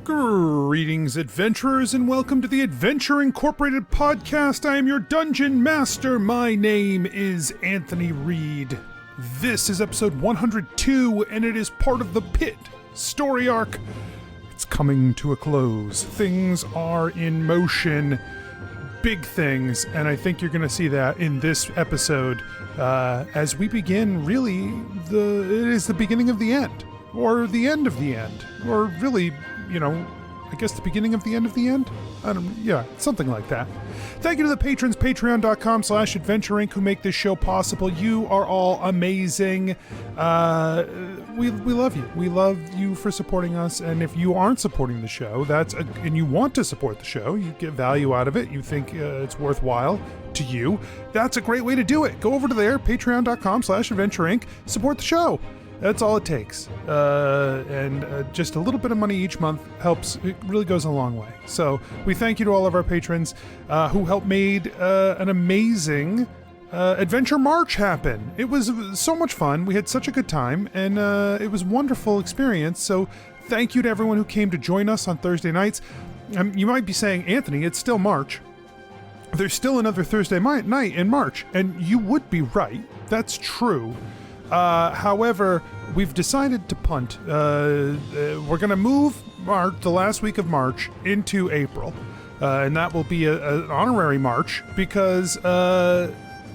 Greetings, adventurers, and welcome to the Adventure Incorporated podcast. I am your dungeon master. My name is Anthony Reed. This is episode 102, and it is part of the Pit story arc. It's coming to a close. Things are in motion. Big things, and I think you're going to see that in this episode as we begin, really, it is the beginning of the end, or the end of the end, or really, I guess the beginning of the end of the end? Something like that. Thank you to the patrons, patreon.com/Adventure Inc., who make this show possible. You are all amazing. We love you. We love you for supporting us, and if you aren't supporting the show, and you want to support the show, you get value out of it, you think it's worthwhile to you, that's a great way to do it. Go over to there, patreon.com/Adventure Inc., support the show. That's all it takes. And just a little bit of money each month helps. It really goes a long way. So we thank you to all of our patrons who helped made an amazing Adventure March happen. It was so much fun. We had such a good time, and it was a wonderful experience. So thank you to everyone who came to join us on Thursday nights. You might be saying, Anthony, it's still March. There's still another Thursday night in March, and you would be right. That's true. However, we've decided to punt. We're going to move the last week of March into April, and that will be an honorary March because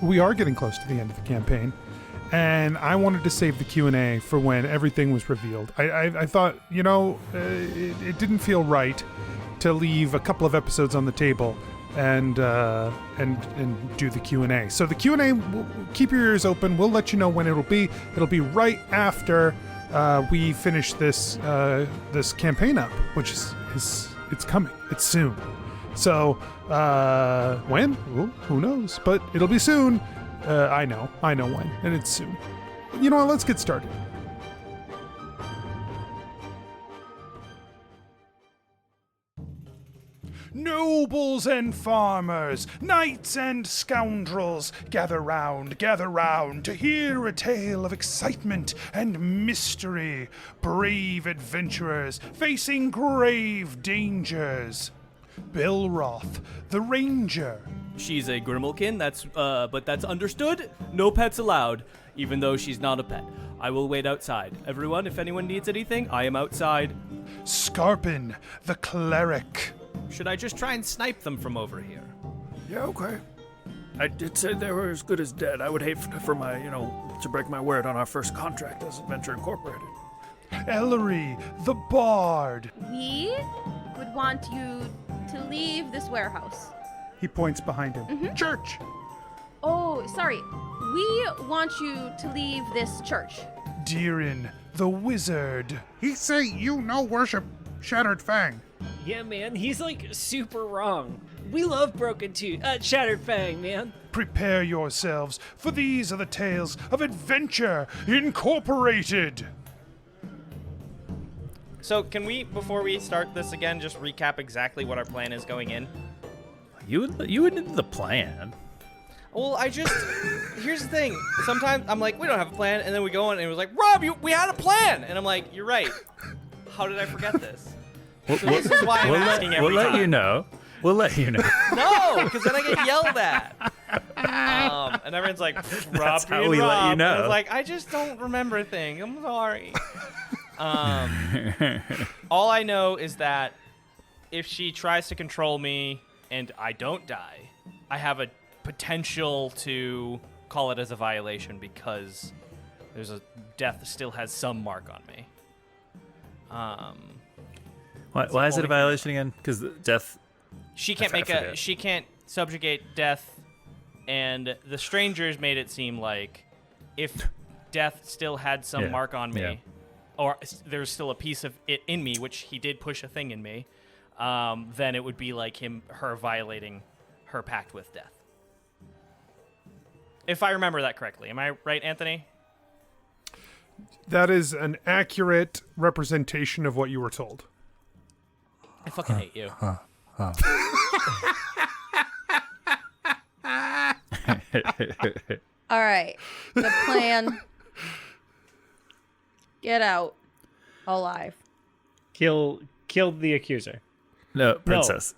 we are getting close to the end of the campaign, and I wanted to save the Q&A for when everything was revealed. I thought, it didn't feel right to leave a couple of episodes on the table and do the Q&A. So the Q&A, keep your ears open. We'll let you know when it'll be. It'll be right after we finish this campaign up, which is it's coming. It's soon. So when? Ooh, who knows? But it'll be soon. I know when, and it's soon. You know what? Let's get started. Nobles and farmers, knights and scoundrels, gather round to hear a tale of excitement and mystery. Brave adventurers facing grave dangers. Belroth, the ranger. She's a Grimalkin, but that's understood. No pets allowed, even though she's not a pet. I will wait outside. Everyone, if anyone needs anything, I am outside. Skarpin, the cleric. Should I just try and snipe them from over here? Yeah, okay. I did say they were as good as dead. I would hate for my, to break my word on our first contract as Adventure Incorporated. Ellori, the bard. We would want you to leave this warehouse. He points behind him. Mm-hmm. Church. Oh, sorry. We want you to leave this church. ReedDeeran, the wizard. He say you no worship Shattered Fang. Yeah, man, he's super wrong. We love Shattered Fang, man. Prepare yourselves, for these are the tales of Adventure Incorporated. So can we, before we start this again, just recap exactly what our plan is going in? You would need the plan. Well, here's the thing. Sometimes I'm like, we don't have a plan, and then we go on and it was like, Rob, we had a plan! And I'm like, you're right. How did I forget this? So this is why I'm asking every time. We'll let you know. We'll let you know. No, because then I get yelled at. And everyone's like, Rob, That's how we let you know. And I was like, I just don't remember things. I'm sorry. All I know is that if she tries to control me and I don't die, I have a potential to call it as a violation because there's a death still has some mark on me. Why is it a violation again? Because death. She can't she can't subjugate death, and the strangers made it seem like if death still had some mark on me, or there's still a piece of it in me, which he did push a thing in me, then it would be like her violating her pact with death. If I remember that correctly. Am I right, Anthony? That is an accurate representation of what you were told. I fucking hate you. All right. The plan. Get out alive. Kill Killed the accuser. No, princess.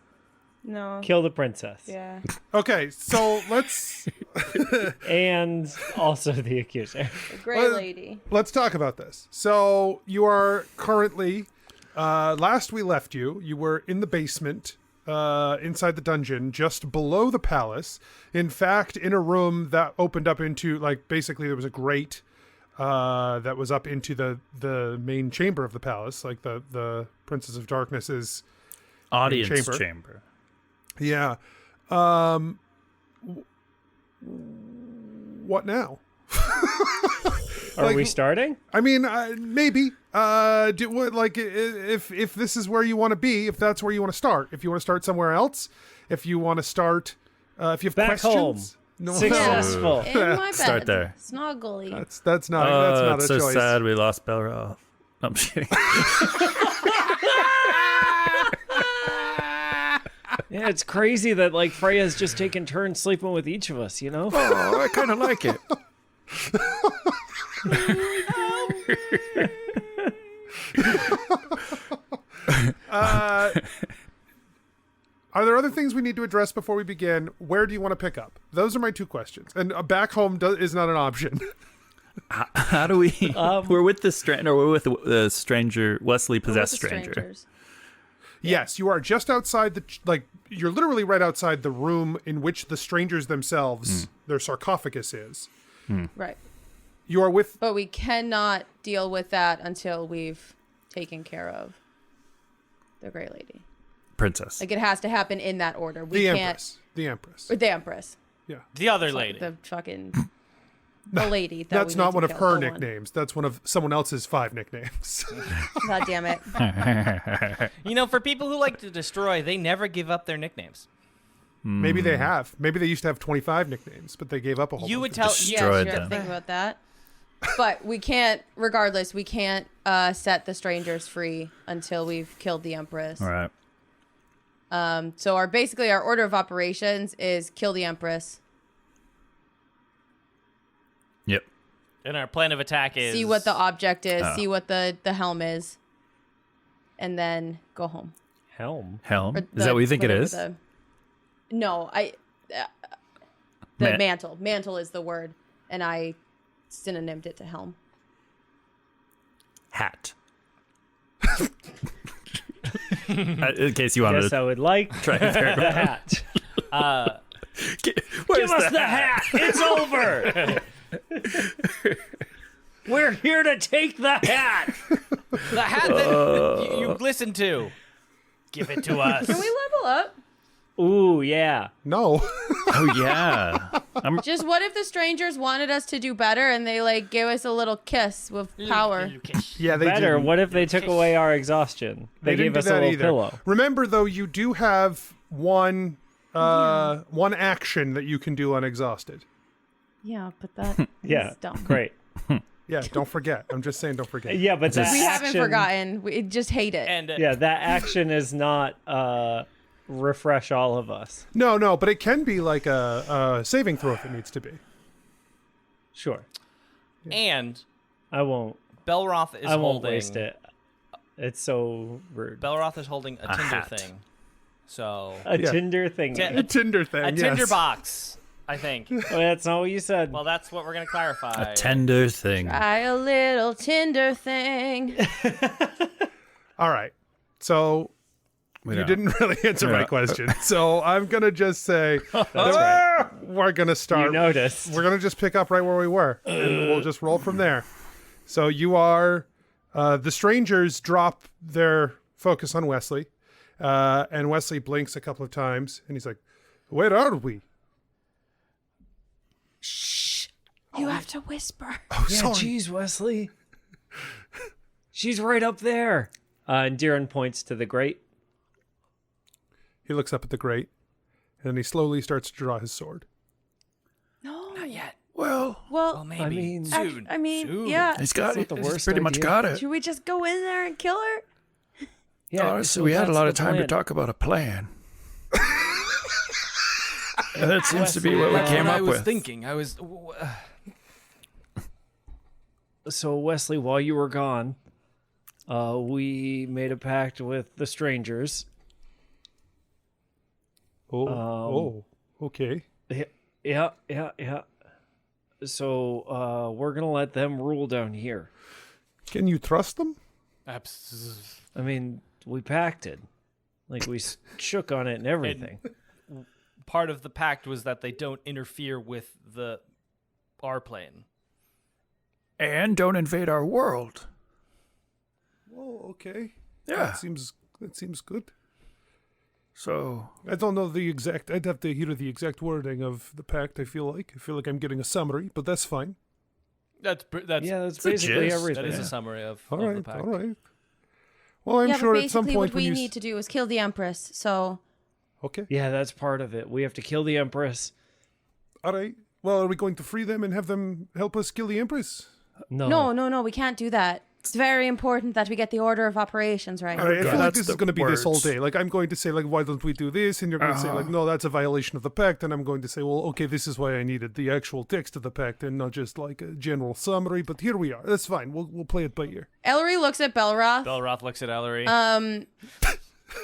No. Kill the princess. Yeah. Okay, so let's And also the accuser. The Gray Lady. let's talk about this. So you are currently, last we left you, you were in the basement, inside the dungeon, just below the palace. In fact, in a room that opened up into, like, basically there was a grate that was up into the main chamber of the palace, like the Princess of Darkness's Audience chamber. Yeah. What now? Are we starting? I mean, maybe. If this is where you want to be, if that's where you want to start, if you want to start somewhere else, if you want to start, if you have Back questions. home. No, Successful. In my bed. Start there. Snuggly. that's not it's a so choice. sad we lost Belroth. No, I'm just kidding. Yeah, it's crazy that like Freya's just taken turns sleeping with each of us, you know? Oh, I kind of like it. Are there other things we need to address before we begin? Where do you want to pick up? Those are my two questions. And back home is not an option. How do we? We're with the stranger, or we're with the stranger, Wesley possessed With the stranger. strangers. Yes, you are just outside you're literally right outside the room in which the strangers themselves, their sarcophagus is. Right. You are with, But we cannot deal with that until we've taken care of the Gray Lady. Princess. Like, it has to happen in that order. We the can't. Empress. The Empress. Or the Empress. Yeah. The other lady. The fucking. The lady. That That's we need not to one of kill, her the one. nicknames. That's one of someone else's 5 nicknames. God damn it. You know, for people who like to destroy, they never give up their nicknames. Maybe they have. Maybe they used to have 25 nicknames, but they gave up a whole You bunch would of tell. Destroy- Yeah, sure. Destroyed them. Think about that. But we can't, regardless, we can't set the strangers free until we've killed the Empress. All right. So our order of operations is kill the Empress, Yep. And our plan of attack is see what the object is, see what the helm is, and then go home. Helm. Helm. Or Is that what you think it whatever is? No, the mantle. Mantle is the word, and I synonymed it to helm. Hat. In case you wanted Guess to I would like try and figure the it out. hat. Where's Give us the hat. It's over. We're here to take the hat. the hat that you listened to. Give it to us. Can we level up? Ooh, yeah. No. Oh yeah. Just what if the strangers wanted us to do better and they like gave us a little kiss with power? Yeah, they Better. didn't. What if they took away our exhaustion? They didn't gave do us a that little either. pillow. Remember, though, you do have one action that you can do unexhausted. Yeah, but that Yeah. is dumb. Great. Yeah, don't forget. I'm just saying, don't forget. Yeah, but that We haven't action, forgotten. We just hate it. And Yeah, that action is not refresh all of us. No, but it can be like a saving throw if it needs to be. Sure. and I won't. Belroth is I won't holding. waste it. It's so rude. Belroth is holding a Tinder hat. thing. So A Yeah. Tinder thing. Ti- A Tinder thing. a yes. Tinder box, I think. Oh, that's not what you said. Well, that's what we're gonna clarify. A tender thing. Try a little Tinder thing. All right. So you didn't really answer my Yeah. question. So I'm going to just say we're going to You start. noticed. We're going to just pick up right where we were. And we'll just roll from there. So you are. The strangers drop their focus on Wesley. And Wesley blinks a couple of times. And he's like, where are we? You have to whisper. Oh, Yeah, sorry. geez, Wesley. She's right up there. And Deeran points to the grate. He looks up at the grate. And then he slowly starts to draw his sword. No. Not yet. Well, Well, Maybe I mean- soon. I mean, Soon. yeah. he's got That's it. not the He's worst pretty much idea. got it. Should we just go in there and kill her? Yeah, Honestly, so we had a that's lot the of time to plan. talk about a plan. And that seems to be what we came I up was with. thinking. I was. So, Wesley, while you were gone, We made a pact with the strangers. Okay. Yeah. So we're gonna let them rule down here. Can you trust them? I mean, we pacted. Like, we shook on it and everything. Part of the pact was that they don't interfere with our plane. And don't invade our world. Oh, okay. Yeah. That seems good. So I don't know the exact. I'd have to hear the exact wording of the pact. I feel like I'm getting a summary, but that's fine. That's basically everything. That is a summary of All the pact. right. Well, I'm sure at some point what we when need to do is kill the Empress. So. Okay. Yeah, that's part of it. We have to kill the Empress. All right. Well, are we going to free them and have them help us kill the Empress? No. We can't do that. It's very important that we get the order of operations right. All right, I feel like that's this the is going to be this whole words. day. Like, I'm going to say, like, why don't we do this? And you're going to say, like, no, that's a violation of the pact. And I'm going to say, well, okay, this is why I needed the actual text of the pact and not just, like, a general summary. But here we are. That's fine. We'll play it by ear. Ellery looks at Belroth. Belroth looks at Ellery.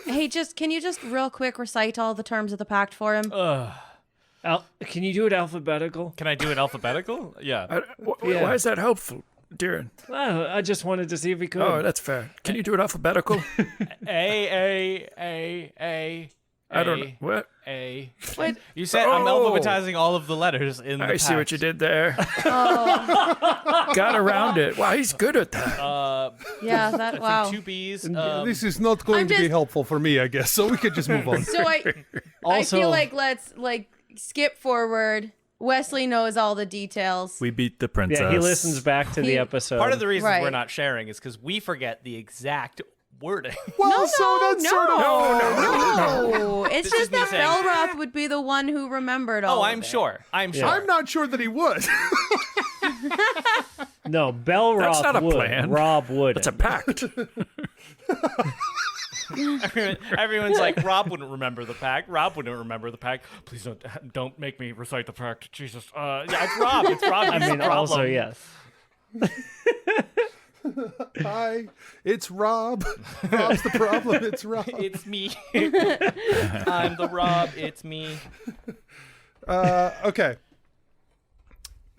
Hey, can you just real quick recite all the terms of the pact for him? Can you do it alphabetical? Can I do it alphabetical? Yeah. why is that helpful, Deeran? I just wanted to see if we could. Oh, that's fair. Can you do it alphabetical? A. I don't know. What? A. What? You said I'm alphabetizing all of the letters in the I see what pact. you did there. Got around it. Wow, he's good at that. Yeah, that, wow. Two B's. This is not going to be helpful for me, I guess. So we could just move on. So I Also, feel like let's skip forward. Wesley knows all the details. We beat the princess. yeah, he listens back to the episode. Part of the reason Right. we're not sharing is because we forget the exact wording. Well, so that's sort of... No. It's This is just me that saying- Belroth would be the one who remembered all Oh, of I'm it. sure. I'm sure. I'm not sure that he would. No, Belroth That's not a would. plan. Rob would. It's a pact. Everyone's like, Rob wouldn't remember the pact. Rob wouldn't remember the pact. Please don't make me recite the pact. Jesus. Yeah, it's Rob. It's Rob. I mean, also, yes. Hi, it's Rob. Rob's the problem. It's Rob. It's me. I'm the Rob. It's me. Okay.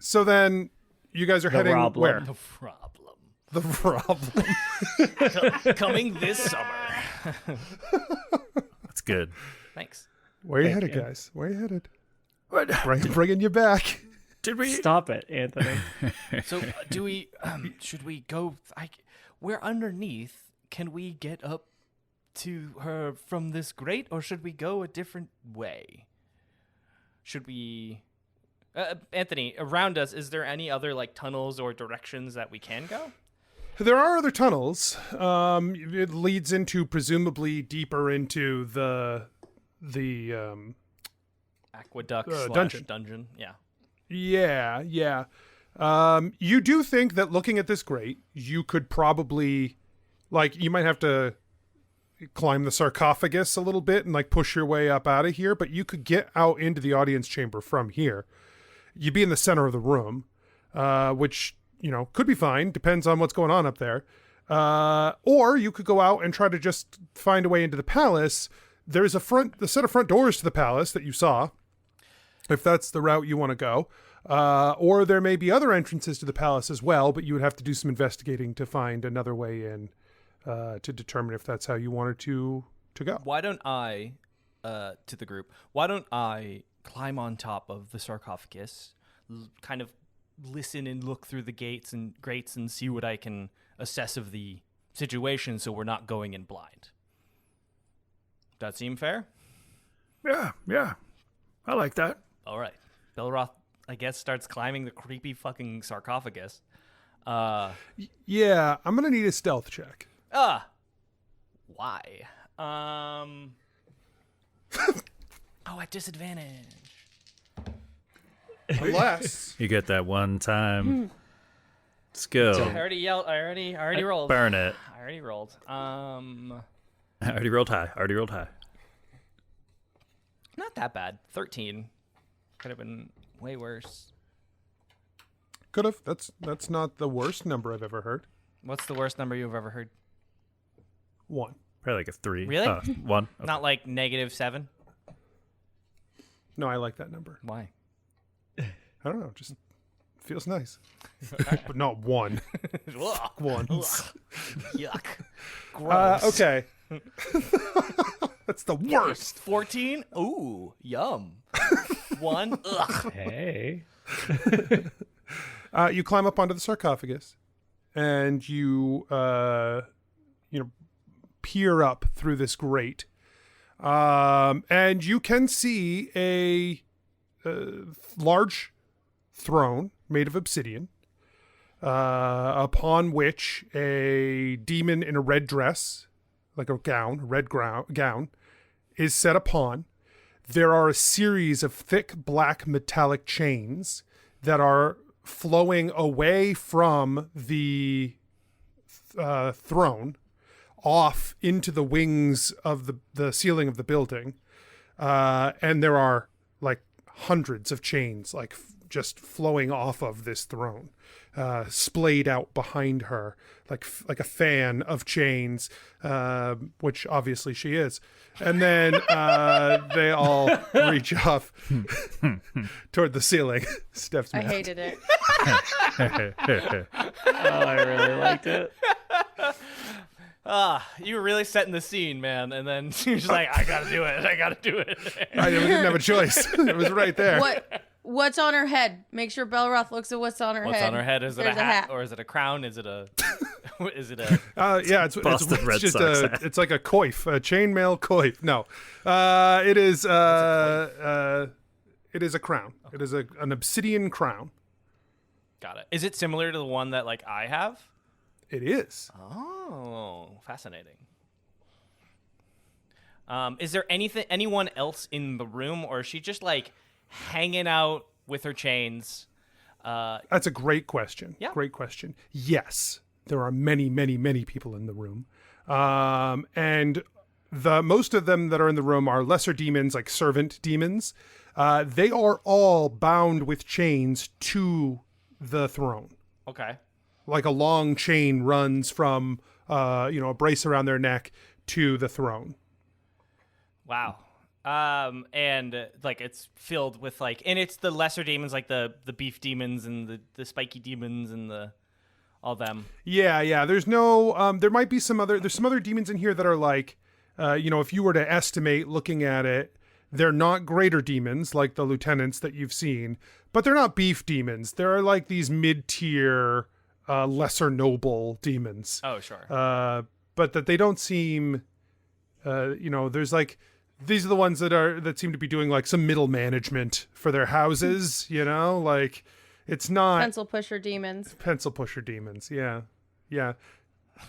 So then you guys are heading problem. where? The problem. The problem. Coming this summer. That's good. Thanks. Where are you headed, guys? Where are you headed? What? Bringing you back. Did we? Stop it, Anthony. So do we? Should we go? We're underneath. Can we get up to her from this grate, or should we go a different way? Should we? Anthony, around us, is there any other like tunnels or directions that we can go? There are other tunnels. It leads into presumably deeper into the Aqueduct / dungeon. Yeah. Yeah. You do think that looking at this grate, you could probably, like, you might have to climb the sarcophagus a little bit and like push your way up out of here, but you could get out into the audience chamber from here. You'd be in the center of the room, which, you know, could be fine. Depends on what's going on up there. Or you could go out and try to just find a way into the palace. There's a set of front doors to the palace that you saw, if that's the route you want to go. Or there may be other entrances to the palace as well, but you would have to do some investigating to find another way in, to determine if that's how you wanted to go. Why don't I, to the group, why don't I climb on top of the sarcophagus, kind of listen and look through the gates and grates and see what I can assess of the situation so we're not going in blind. That seem fair? Yeah. I like that. All right. Belroth, I guess, starts climbing the creepy fucking sarcophagus. Yeah, I'm going to need a stealth check. Why? At disadvantage. Unless... You get that one time skill. I already rolled. Burn it. I already rolled. I already rolled high. Not that bad. 13. Could have been way worse. Could have. That's not the worst number I've ever heard. What's the worst number you've ever heard? 1. Probably like a 3. Really? 1. Okay. Not like -7. No, I like that number. Why? I don't know. Just feels nice. But not 1. Fuck ones. Yuck. Gross. Okay. That's the worst. 14. Ooh, yum. 1. Ugh. Hey. You climb up onto the sarcophagus, and you peer up through this grate, and you can see a large throne made of obsidian, upon which a demon in a red dress, like a red gown, is set upon. There are a series of thick black metallic chains that are flowing away from the throne off into the wings of the ceiling of the building. And there are like hundreds of chains like just flowing off of this throne, splayed out behind her like a fan of chains, which obviously she is. And then they all reach up toward the ceiling. Steph's I mad. hated it. I really liked it. You were really setting the scene, man. And then you're just like, I gotta do it. I gotta do it. We didn't have a choice. It was right there. What's on her head? Make sure Belroth looks at what's on her head. What's on her head? Is it a There's hat, or is it a crown? Is it a? It's Boston Red just Sox hat. it's like a coif, a chainmail coif. No, it is it is a crown. It is an obsidian crown. Got it. Is it similar to the one that like I have? It is. Oh, fascinating. Is there anyone else in the room, or is she just like hanging out with her chains? That's a great question. Yeah. Great question. Yes, there are many, many, many people in the room. And the most of them that are in the room are lesser demons, like servant demons. They are all bound with chains to the throne. Okay. Like a long chain runs from, a brace around their neck to the throne. Wow. And like it's filled with like, and it's the lesser demons, like the beef demons and the spiky demons and all them. Yeah. There's no, there might be there's some other demons in here that are like, if you were to estimate looking at it, they're not greater demons like the lieutenants that you've seen, but they're not beef demons. They're like these mid-tier, lesser noble demons. Oh, sure. But that they don't seem, there's like, these are the ones that seem to be doing like some middle management for their houses, like it's not Pencil pusher demons. pencil pusher demons. Yeah.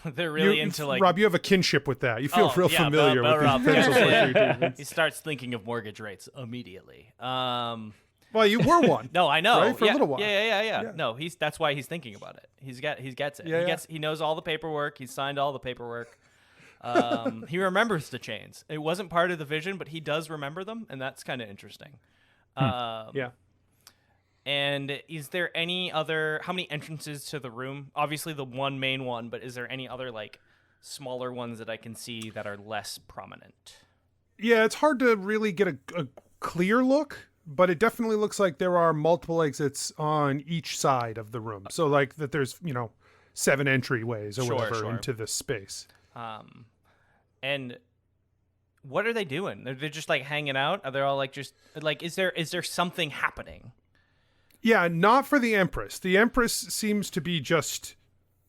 They're really into like Rob, you have a kinship with that. You feel real familiar with Belroth. these pencil pusher demons. He starts thinking of mortgage rates immediately. Well, you were one. No, I know. Right? For a little while. Yeah. No, that's why he's thinking about it. He gets it. Yeah, He knows all the paperwork. He's signed all the paperwork. He remembers the chains. It wasn't part of the vision, but he does remember them, and that's kind of interesting. Yeah. And is there any other? How many entrances to the room? Obviously, the one main one, but is there any other like smaller ones that I can see that are less prominent? Yeah, it's hard to really get a clear look, but it definitely looks like there are multiple exits on each side of the room. So like that there's, 7 entryways or whatever into this space. And what are they doing? They're just like hanging out? Are they all like just like is there something happening? Yeah, not for the Empress. The Empress seems to be just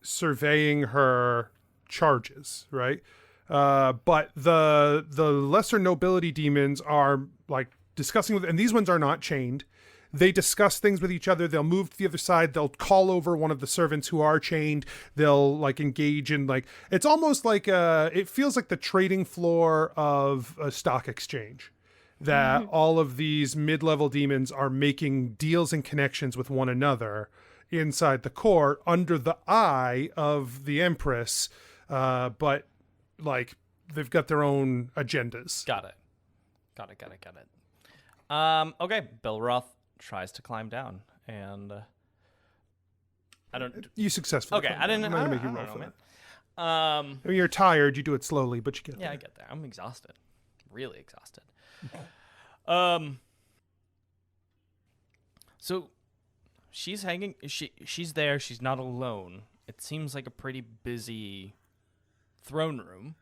surveying her charges, right? But the lesser nobility demons are like discussing with, and these ones are not chained. They discuss things with each other. They'll move to the other side. They'll call over one of the servants who are chained. They'll like engage in like, it's almost like it feels like the trading floor of a stock exchange, that all of these mid-level demons are making deals and connections with one another inside the court under the eye of the Empress. But like they've got their own agendas. Got it. Okay, Belroth tries to climb down, and I don't. You successfully. Okay, climbed I down. didn't. I'm not I gonna don't make you roll know, for man. I mean, you're tired. You do it slowly, but you get there. Yeah, I get there. I'm exhausted. Really exhausted. So she's hanging. She's there. She's not alone. It seems like a pretty busy throne room,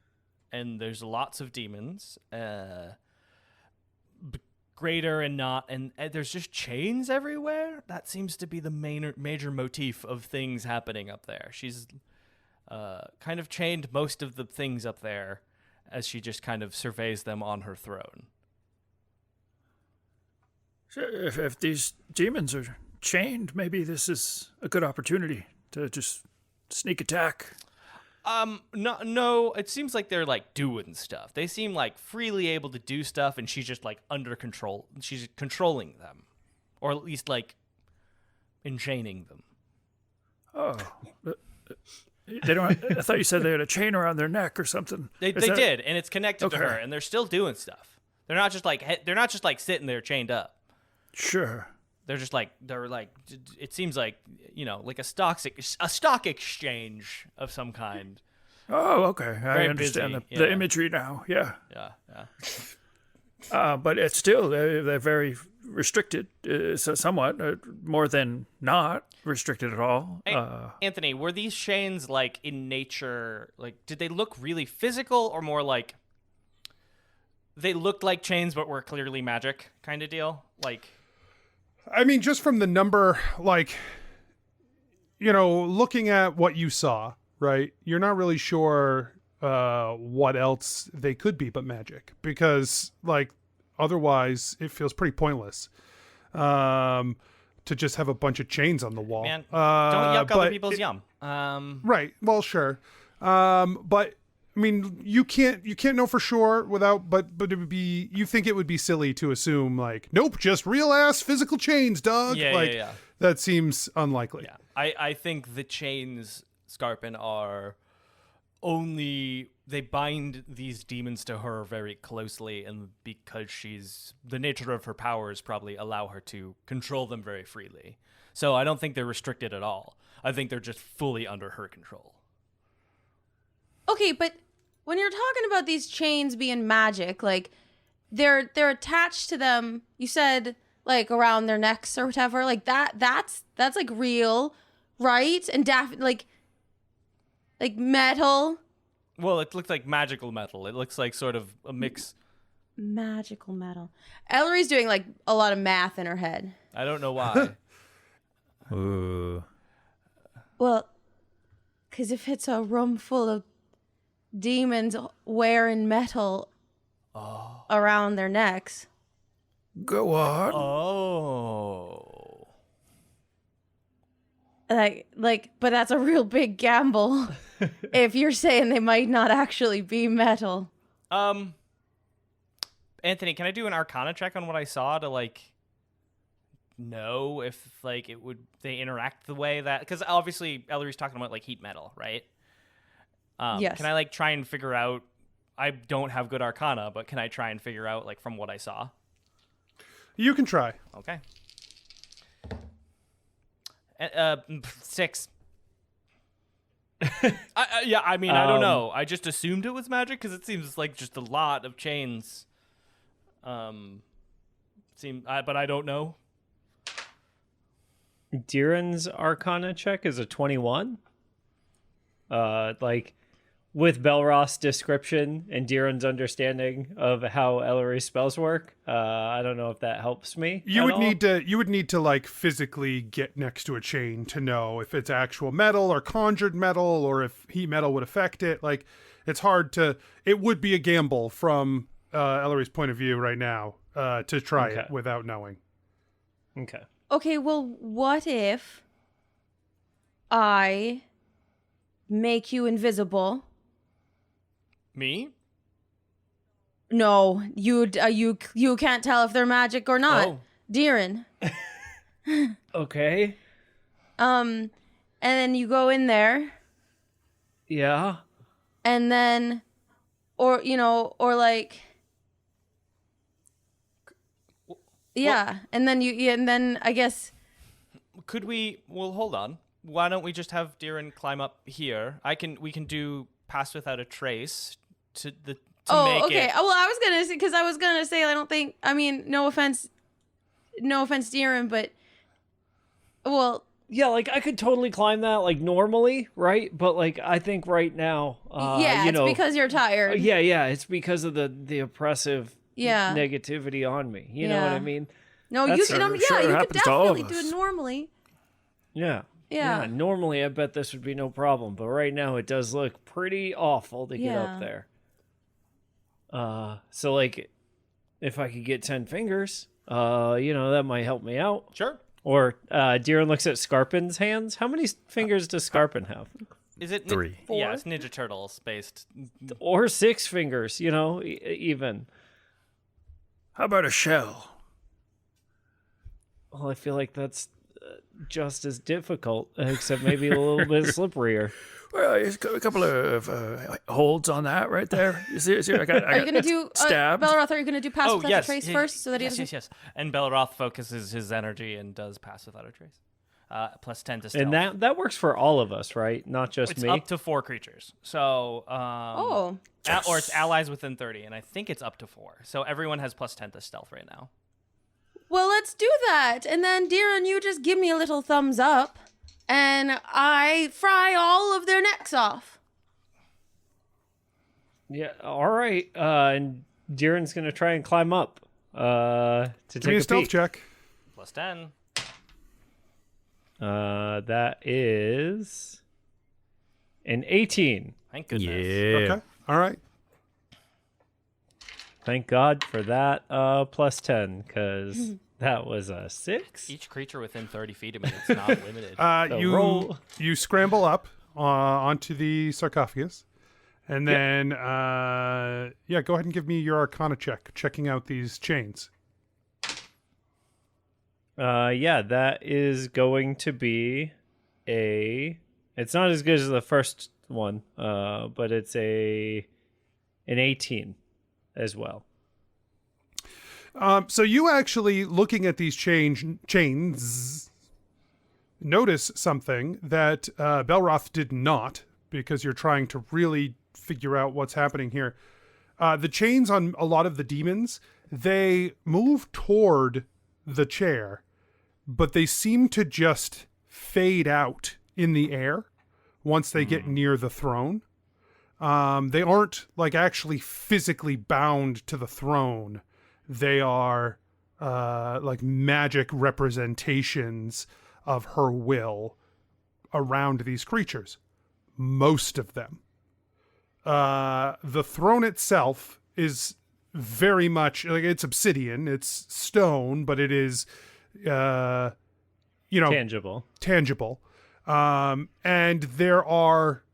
and there's lots of demons. Greater and not, and there's just chains everywhere. That seems to be the major motif of things happening up there. She's kind of chained most of the things up there as she just kind of surveys them on her throne. If these demons are chained, maybe this is a good opportunity to just sneak attack. No, it seems like they're like doing stuff. They seem like freely able to do stuff, and she's just like under control. She's controlling them, or at least like enchaining them. Oh, they don't. I thought you said they had a chain around their neck or something. They did, and it's connected to Okay. her, and they're still doing stuff. They're not just like sitting there chained up. Sure. They're like it seems like, you know, like a stock exchange of some kind. Oh, okay. I Very understand busy, the yeah. imagery now. Yeah. Yeah. But it's still they're very restricted, so somewhat more than not restricted at all. Hey, Anthony, were these chains like in nature? Like, did they look really physical, or more like they looked like chains but were clearly magic kind of deal? Like, I mean, just from the number, like, you know, looking at what you saw, right? You're not really sure what else they could be but magic, because, like, otherwise it feels pretty pointless to just have a bunch of chains on the wall. man, don't yuck other but people's yum. Right. Well, sure. But I mean, you can't know for sure without, but it would be, you think it would be silly to assume like, nope, just real ass physical chains, dog. Yeah, like, yeah. that seems unlikely. Yeah, I think the chains, Skarpin, are only, they bind these demons to her very closely, and because the nature of her powers probably allow her to control them very freely. So I don't think they're restricted at all. I think they're just fully under her control. Okay, but when you're talking about these chains being magic, like they're attached to them, you said like around their necks or whatever, like that's like real, right? And like metal. Well, it looks like magical metal. It looks like sort of a mix. Magical metal. Ellori's doing like a lot of math in her head. I don't know why. Ooh. Well, because if it's a room full of demons wearing metal around their necks. Go on. Oh. Like, but that's a real big gamble if you're saying they might not actually be metal. Anthony, can I do an Arcana check on what I saw to like know if like they interact the way that, because obviously Ellori's talking about like heat metal, right? Yes. Can I like try and figure out? I don't have good Arcana, but can I try and figure out like from what I saw? You can try. Okay. 6. I mean, I don't know. I just assumed it was magic because it seems like just a lot of chains. But I don't know. Deeran's Arcana check is a 21. Like with Belroth's description and Deeran's understanding of how Ellori's spells work, I don't know if that helps me. You would need to like physically get next to a chain to know if it's actual metal or conjured metal, or if heat metal would affect it. Like, it's hard to. It would be a gamble from Ellori's point of view right now to try it without knowing. Okay. Okay, well, what if I make you invisible? Me? No, you can't tell if they're magic or not. Oh. Deeran. Okay. And then you go in there, Yeah. and then, or like, yeah, and then and then I guess. Could we? Well, hold on. why don't we just have Deeran climb up here? We can do pass without a trace to make okay. it. Well, I was gonna say I don't think. I mean, no offense, Deeran, but well. Yeah, like I could totally climb that like normally, right? But like I think right now, it's because you're tired. Yeah, it's because of the oppressive negativity on me. You know what I mean? No, you could definitely do it normally. Yeah. Normally, I bet this would be no problem, but right now it does look pretty awful to get up there. So like, if I could get 10 fingers, that might help me out. Sure. Or Deeran looks at Skarpin's hands. How many fingers does Skarpin have? Is it 3? Yeah, it's Ninja Turtles based. Or 6 fingers, even. How about a shell? Well, I feel like that's just as difficult, except maybe a little bit slipperier. Well, a couple of holds on that right there. You see, are you going to do stabbed? Belroth, are you going to do pass without a trace first? So that yes. And Belroth focuses his energy and does pass without a trace. Plus 10 to stealth. And that works for all of us, right? Not just it's me? It's up to 4 creatures. So, or it's allies within 30, and I think it's up to 4. So everyone has plus 10 to stealth right now. Well, let's do that. And then, Deeran, you just give me a little thumbs up, and I fry all of their necks off. Yeah, all right. And Deeran's going to try and climb up to take a stealth peek. check. Plus 10. That is an 18. Thank goodness. Okay. All right. Thank God for that plus 10, because that was a 6. Each creature within 30 feet of me, it's not limited. You scramble up onto the sarcophagus, and then go ahead and give me your Arcana check, checking out these chains. That is going to be it's not as good as the first one, but it's an 18 as well. So you actually, looking at these chains, notice something that Belroth did not, because you're trying to really figure out what's happening here. The chains on a lot of the demons, they move toward the chair, but they seem to just fade out in the air once they get near the throne. They aren't like actually physically bound to the throne. They are like magic representations of her will around these creatures. Most of them. The throne itself is very much like it's obsidian, it's stone, but it is tangible. And there are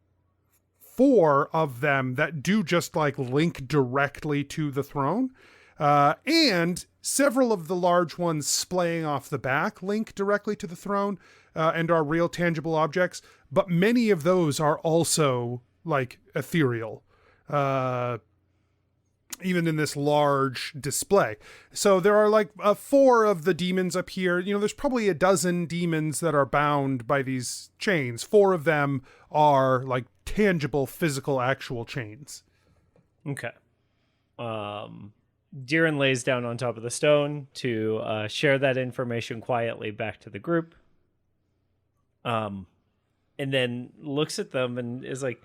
4 of them that do just like link directly to the throne. And several of the large ones splaying off the back link directly to the throne and are real tangible objects. But many of those are also like ethereal, even in this large display. So there are like 4 of the demons up here. There's probably a dozen demons that are bound by these chains. 4 of them are like tangible, physical, actual chains. Okay. Deeran lays down on top of the stone to share that information quietly back to the group. And then looks at them and is like,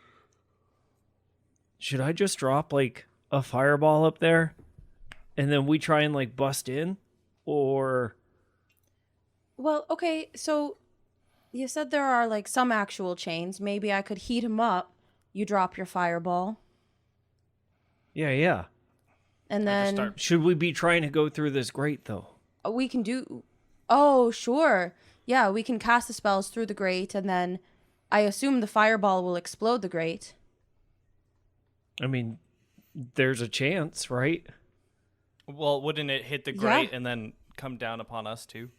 should I just drop like a fireball up there and then we try and like bust in? Or well, okay, so you said there are like some actual chains. Maybe I could heat them up. You drop your fireball. Yeah. And then should we be trying to go through this grate though? We can do Oh, sure. Yeah, we can cast the spells through the grate, and then I assume the fireball will explode the grate. I mean, there's a chance, right? Well, wouldn't it hit the grate and then come down upon us too?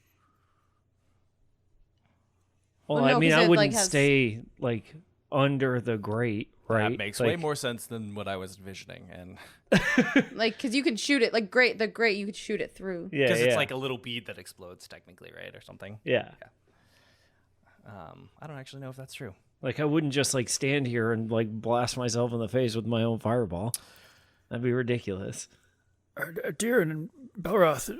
Well, no, I mean, I wouldn't stay like under the grate, right? That makes way more sense than what I was envisioning, and like because you can shoot it like the grate you could shoot it through. Yeah, because it's like a little bead that explodes technically, right, or something. Yeah. I don't actually know if that's true. Like, I wouldn't just, like, stand here and, like, blast myself in the face with my own fireball. That'd be ridiculous. Deeran and Belroth,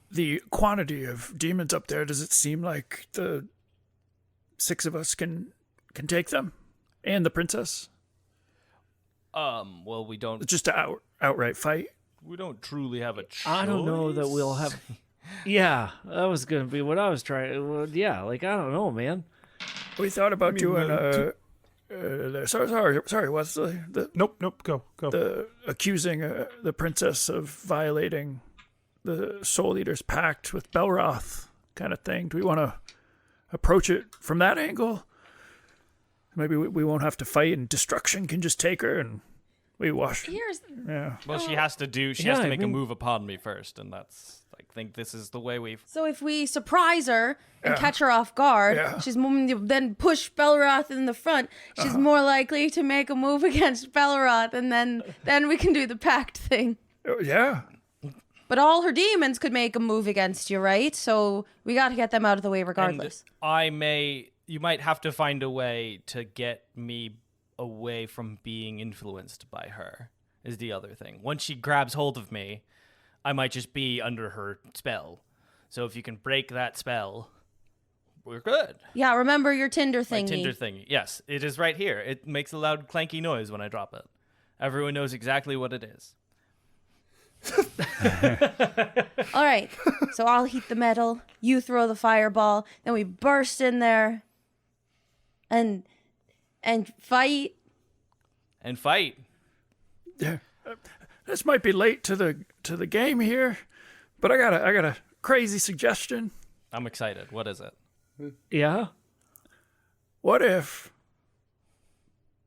the quantity of demons up there, does it seem like the 6 of us can take them? And the princess? Well, we don't... Just to outright fight? We don't truly have a choice. I don't know that we'll have... Yeah, that was going to be what I was trying... Well, yeah, like, I don't know, man. We thought about doing sorry, Wesley. Nope, go. The accusing the princess of violating the Soul Eater's pact with Belroth kind of thing. Do we want to approach it from that angle? Maybe we won't have to fight and destruction can just take her and we wash. Yeah. Well, she has to make a move upon me first, and that's... I think this is the way we've... So if we surprise her and catch her off guard, then push Belroth in the front, she's more likely to make a move against Belroth, and then we can do the pact thing. Yeah. But all her demons could make a move against you, right? So we got to get them out of the way regardless. And you might have to find a way to get me away from being influenced by her, is the other thing. Once she grabs hold of me, I might just be under her spell. So if you can break that spell, we're good. Yeah, remember your Tinder thingy. My Tinder thingy. Yes, it is right here. It makes a loud clanky noise when I drop it. Everyone knows exactly what it is. All right, so I'll heat the metal, you throw the fireball, then we burst in there and fight. And fight. Yeah. This might be late to the game here, but I got a crazy suggestion. I'm excited. What is it? Yeah? What if,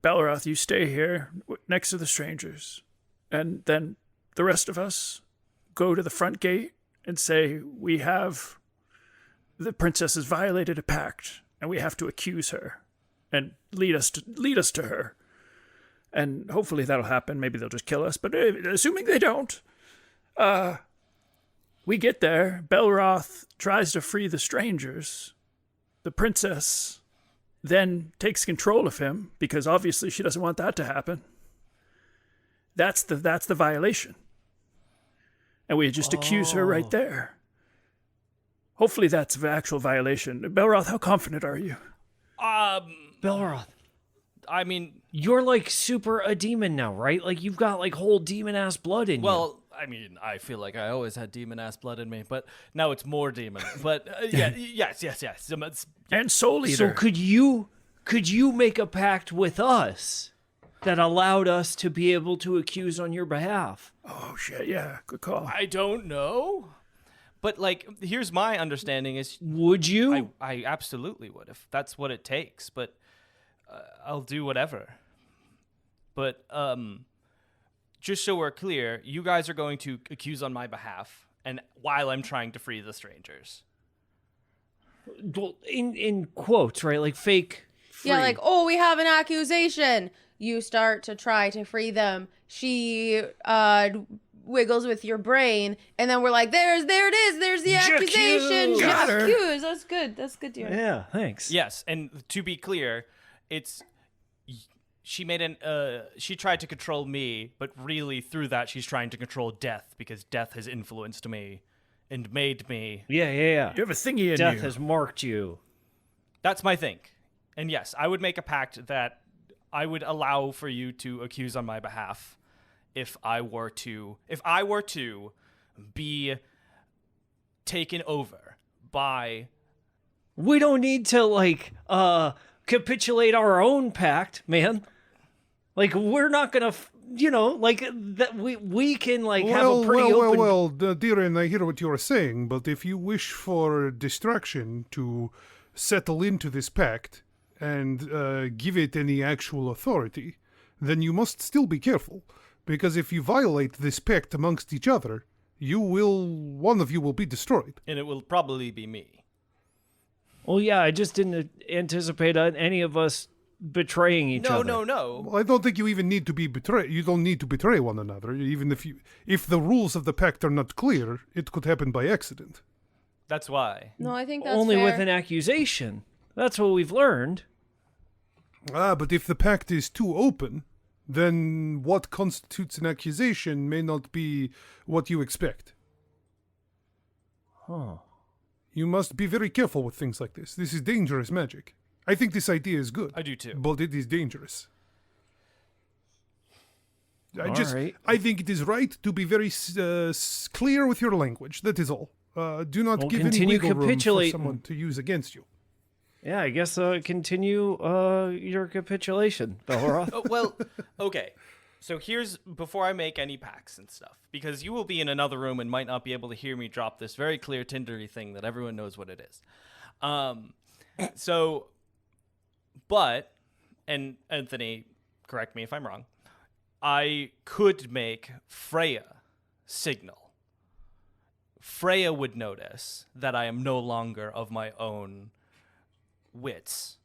Belroth, you stay here next to the strangers, and then the rest of us go to the front gate and say, the princess has violated a pact, and we have to accuse her, and lead us to her. And hopefully that'll happen. Maybe they'll just kill us. But assuming they don't, we get there. Belroth tries to free the strangers. The princess then takes control of him because obviously she doesn't want that to happen. That's the violation. And we just accuse her right there. Hopefully that's an actual violation. Belroth, how confident are you? Belroth. I mean... You're, like, super a demon now, right? Like, you've got, like, whole demon-ass blood in you. Well, I mean, I feel like I always had demon-ass blood in me, but now it's more demon. But, yes. And Soul Eater. So could you make a pact with us that allowed us to be able to accuse on your behalf? Oh, shit, yeah. Good call. I don't know. But, like, here's my understanding is... Would you? I absolutely would, if that's what it takes, but... I'll do whatever. But just so we're clear, you guys are going to accuse on my behalf, and while I'm trying to free the strangers. Well, in quotes, right? Like fake free. Yeah, like, oh, we have an accusation. You start to try to free them. She wiggles with your brain, and then we're like, there it is. There's the accusation. Got her. Accuse. That's good, dear. Yeah, thanks. Yes, and to be clear, she tried to control me, but really through that she's trying to control Death because Death has influenced me and made me. Yeah. You have a thingy in Death you. has marked you. That's my thing. And yes, I would make a pact that I would allow for you to accuse on my behalf if I were to be taken over by... We don't need to, like, capitulate our own pact, man. Like, we're not gonna, like, that we can, like, have a pretty open... Well, Deeran, I hear what you're saying, but if you wish for distraction to settle into this pact and give it any actual authority, then you must still be careful. Because if you violate this pact amongst each other, one of you will be destroyed. And it will probably be me. Well, yeah, I just didn't anticipate any of us betraying each other. No. Well, I don't think you even need to be betrayed. You don't need to betray one another. Even if the rules of the pact are not clear, it could happen by accident. That's why. No, I think that's only fair. with an accusation. That's what we've learned. But if the pact is too open, then what constitutes an accusation may not be what you expect. Huh. You must be very careful with things like this. This is dangerous magic. I think this idea is good. I do too. But it is dangerous. Right. I think it is right to be very clear with your language. That is all. Do not give any wiggle room for someone to use against you. Yeah, I guess continue your capitulation, Belroth. Well, okay. So here's, before I make any pacts and stuff, because you will be in another room and might not be able to hear me drop this very clear Tindery thing that everyone knows what it is. But, and Anthony, correct me if I'm wrong, I could make Freya signal. Freya would notice that I am no longer of my own wits,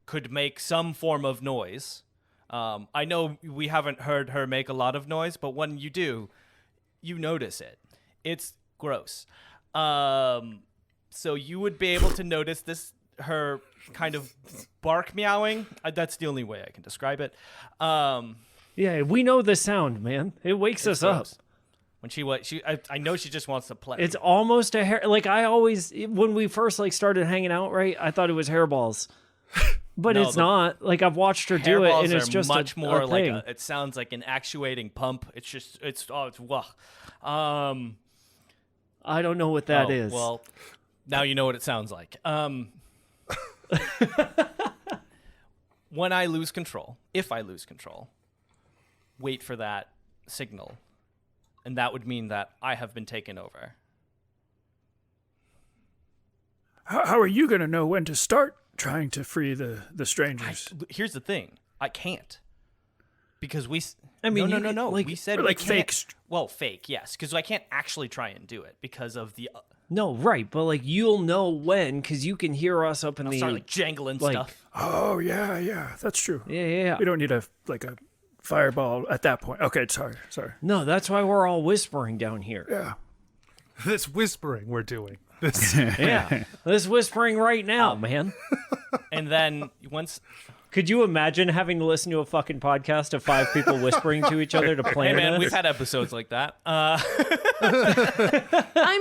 could make some form of noise. I know we haven't heard her make a lot of noise, but when you do, you notice it. It's gross. So you would be able to notice this, her kind of bark meowing. That's the only way I can describe it. Yeah, we know the sound, man. It wakes us up. When I know she just wants to play. It's almost a hair. Like I always, when we first started hanging out, right? I thought it was hairballs, but No, it's not. Like I've watched her do it, and it's just much more a like thing. it sounds like an actuating pump. It's wow. I don't know what that is. Well, now you know what it sounds like. When I lose control, if I lose control, wait for that signal. And that would mean that I have been taken over. How are you going to know when to start trying to free the strangers? Here's the thing. I can't. Because we... I mean, no. We said like we fake. can't. Well, fake, yes. Because I can't actually try and do it because of the... No, right, but you'll know when, because you can hear us up in I'll the... start jangling stuff. Oh, yeah, that's true. Yeah. We don't need a fireball at that point. Okay, sorry. No, that's why we're all whispering down here. Yeah. This whispering we're doing. This. Yeah, this whispering right now, man. And then once... Could you imagine having to listen to a fucking podcast of 5 people whispering to each other to plan Hey, man, this? we've had episodes like that. I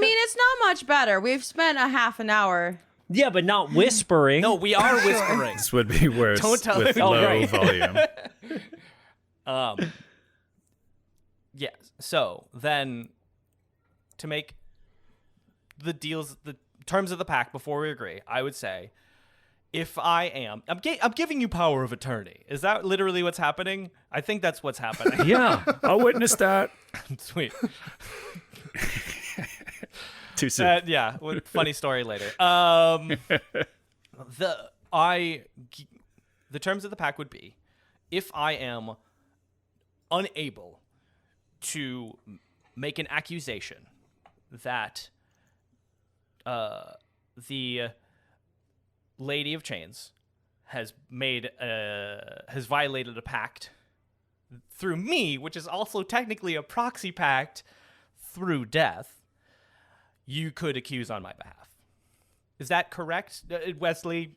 mean, it's not much better. We've spent a half an hour. Yeah, but not whispering. No, we are whispering. This would be worse Don't tell with me. low right. volume. Yeah. So then, to make the terms of the pact before we agree, I would say, if I am, I'm giving you power of attorney. Is that literally what's happening? I think that's what's happening. Yeah. I'll witness that. Sweet. Too soon. Yeah. Funny story later. The terms of the pact would be, if I am unable to make an accusation that the Lady of Chains has violated a pact through me, which is also technically a proxy pact through death, you could accuse on my behalf. Is that correct, Wesley?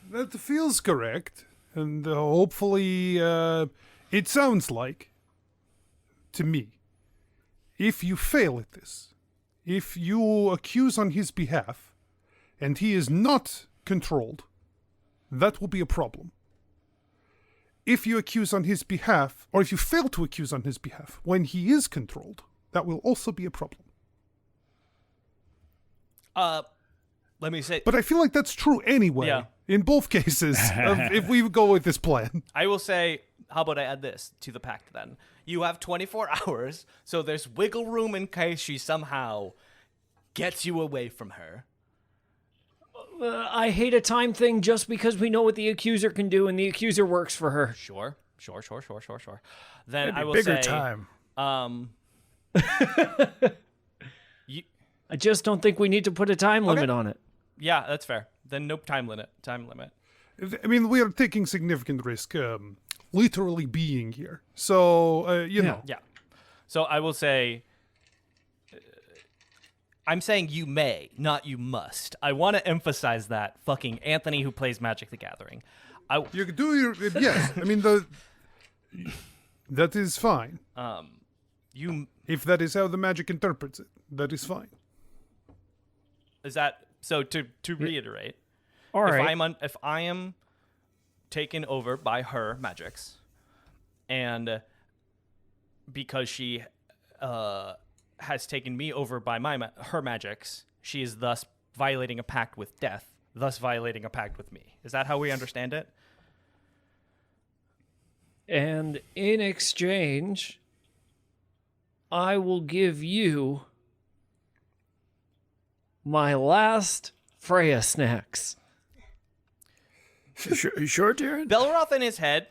That feels correct. And hopefully, it sounds like, to me, if you fail at this, if you accuse on his behalf, and he is not controlled, that will be a problem. If you accuse on his behalf, or if you fail to accuse on his behalf, when he is controlled, that will also be a problem. Let me say... But I feel like that's true anyway. Yeah. In both cases, if we go with this plan. I will say, how about I add this to the pact then? You have 24 hours, so there's wiggle room in case she somehow gets you away from her. I hate a time thing just because we know what the accuser can do, and the accuser works for her. Sure. Then I will bigger say... time. I just don't think we need to put a time limit on it. Yeah, that's fair. Then no time limit. I mean, we are taking significant risk, literally being here. So, you know. Yeah. So I will say, I'm saying you may, not you must. I want to emphasize that. Fucking Anthony who plays Magic the Gathering. You could do your yes. I mean that is fine. If that is how the magic interprets it, that is fine. Is that so? To reiterate, All right. if I am taken over by her magics, and because she has taken me over by her magics, she is thus violating a pact with death, thus violating a pact with me. Is that how we understand it? And in exchange, I will give you my last Freya snacks. You sure, De'Aaron? Belroth in his head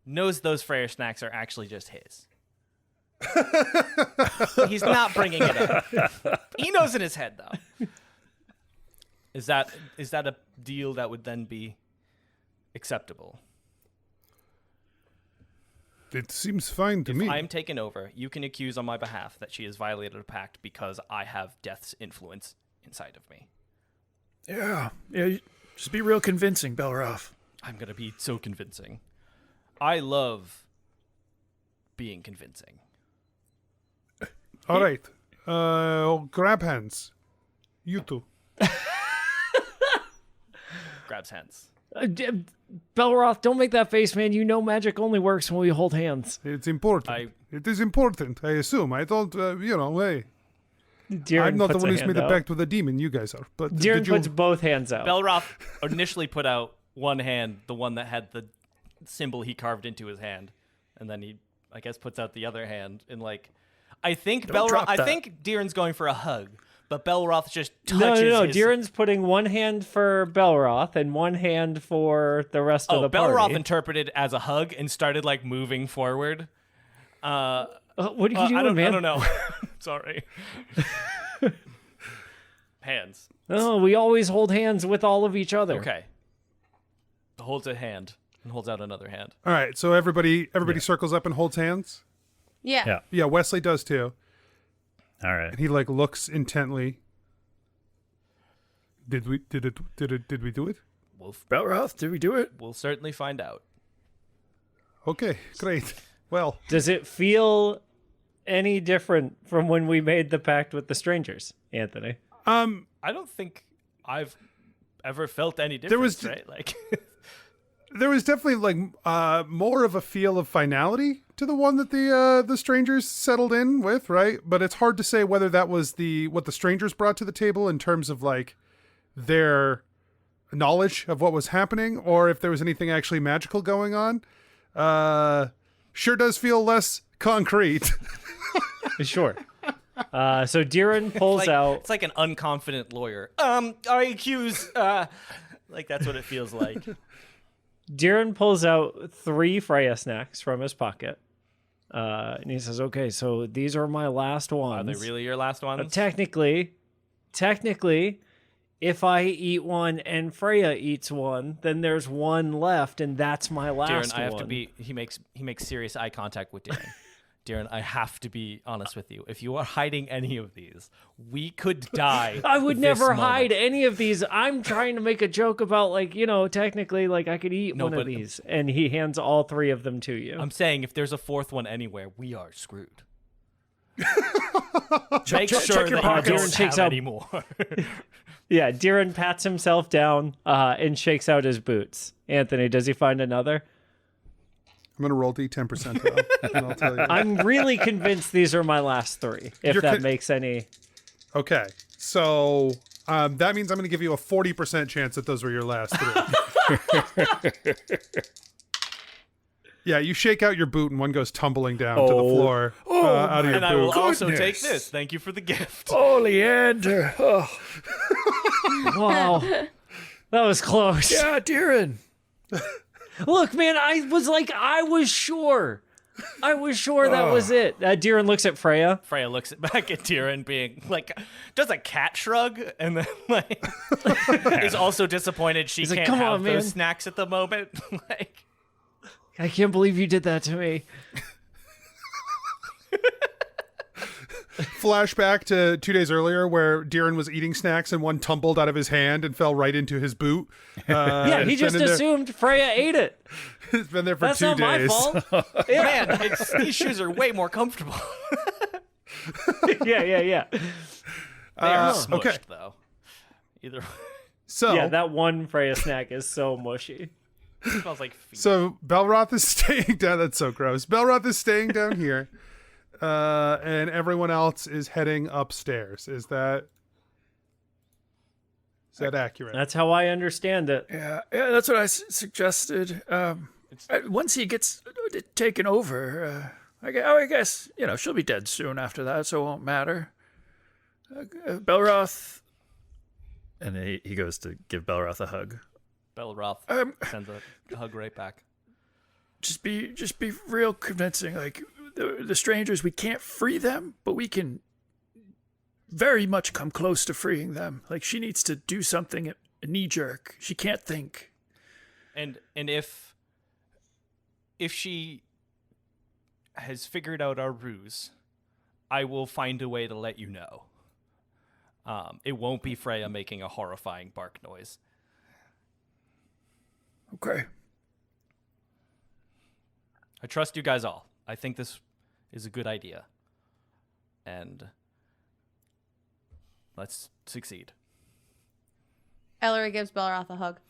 knows those Freya snacks are actually just his. He's not bringing it up. He knows in his head, though. Is that a deal that would then be acceptable? It seems fine to me. If I'm taken over, you can accuse on my behalf that she has violated a pact because I have death's influence inside of me. Yeah. Just be real convincing, Belroth. I'm going to be so convincing. I love being convincing. All right. Grab hands. You two. Grabs hands. Belroth, don't make that face, man. You know magic only works when we hold hands. It's important. It is important, I assume. I don't, hey. De'Aaran I'm not the puts one a who's made hand a out. pact with a demon. You guys are. But De'Aaran puts both hands out. Belroth initially put out one hand, the one that had the symbol he carved into his hand, and then he, I guess, puts out the other hand and I think De'Aaran's going for a hug, but Belroth just touches. No. his... De'Aaran's putting one hand for Belroth and one hand for the rest of the party. Belroth interpreted as a hug and started moving forward. What are you doing, man? I don't know. Sorry. Hands. No, we always hold hands with all of each other. Okay. Holds a hand and holds out another hand. All right. So everybody circles up and holds hands. Yeah. Yeah. Wesley does too. All right. And he looks intently. Did we do it? Belroth, did we do it? We'll certainly find out. Okay, great. Well, Does it feel any different from when we made the pact with the strangers, Anthony? I don't think I've ever felt any difference, right? there was definitely more of a feel of finality to the one that the strangers settled in with, right? But it's hard to say whether that was what the strangers brought to the table in terms of their knowledge of what was happening, or if there was anything actually magical going on. Sure does feel less concrete. Sure. So De'Aaran pulls out. It's like an unconfident lawyer. I accuse. That's what it feels like. De'Aaran pulls out 3 Freya snacks from his pocket. And he says, okay, so these are my last ones. Are they really your last ones? Technically, if I eat one and Freya eats one, then there's one left, and that's my last De'Aaran, one. I have to be. He makes serious eye contact with De'Aaran. De'Aaran, I have to be honest with you. If you are hiding any of these, we could die. I would never moment. hide any of these. I'm trying to make a joke about, technically, I could eat one of these. And he hands all 3 of them to you. I'm saying if there's a 4th one anywhere, we are screwed. Check your that pockets. you don't have any more. Yeah, De'Aaran pats himself down and shakes out his boots. Anthony, does he find another? I'm gonna roll D10% though, and I'll tell you. I'm really convinced these are my last 3. If that makes any. Okay, so that means I'm gonna give you a 40% chance that those were your last 3. Yeah, you shake out your boot and one goes tumbling down to the floor out of your And boot. I will also take this. Thank you for the gift. Oh, Leander. Oh. Wow. That was close. Yeah, De'Aaran. Look, man, I was sure. I was sure that was it. De'Aaran looks at Freya. Freya looks back at De'Aaran being does a cat shrug and then is also disappointed she He's like, can't "Come have on, those man." snacks at the moment. I can't believe you did that to me. Flashback to 2 days earlier where Deeran was eating snacks and one tumbled out of his hand and fell right into his boot. Yeah, he just assumed Freya ate it. It's been there for That's 2 not my days. fault. Man, these shoes are way more comfortable. Yeah. They are smushed, okay. though. Either So, Yeah, that one Freya snack is so mushy. it smells like feet. so Belroth is staying down. That's so gross. Belroth is staying down here. And everyone else is heading upstairs. Is that accurate? That's how I understand it. Yeah, that's what I suggested. Once he gets taken over, I guess, she'll be dead soon after that, so it won't matter. Belroth. And he goes to give Belroth a hug. Belroth sends a hug right back. Just be real convincing. Like the strangers, we can't free them, but we can very much come close to freeing them. Like she needs to do something a knee jerk. She can't think. And if she has figured out our ruse, I will find a way to let you know. It won't be Freya making a horrifying bark noise. Okay. I trust you guys all. I think this is a good idea. And let's succeed. Ellery gives Belroth a hug.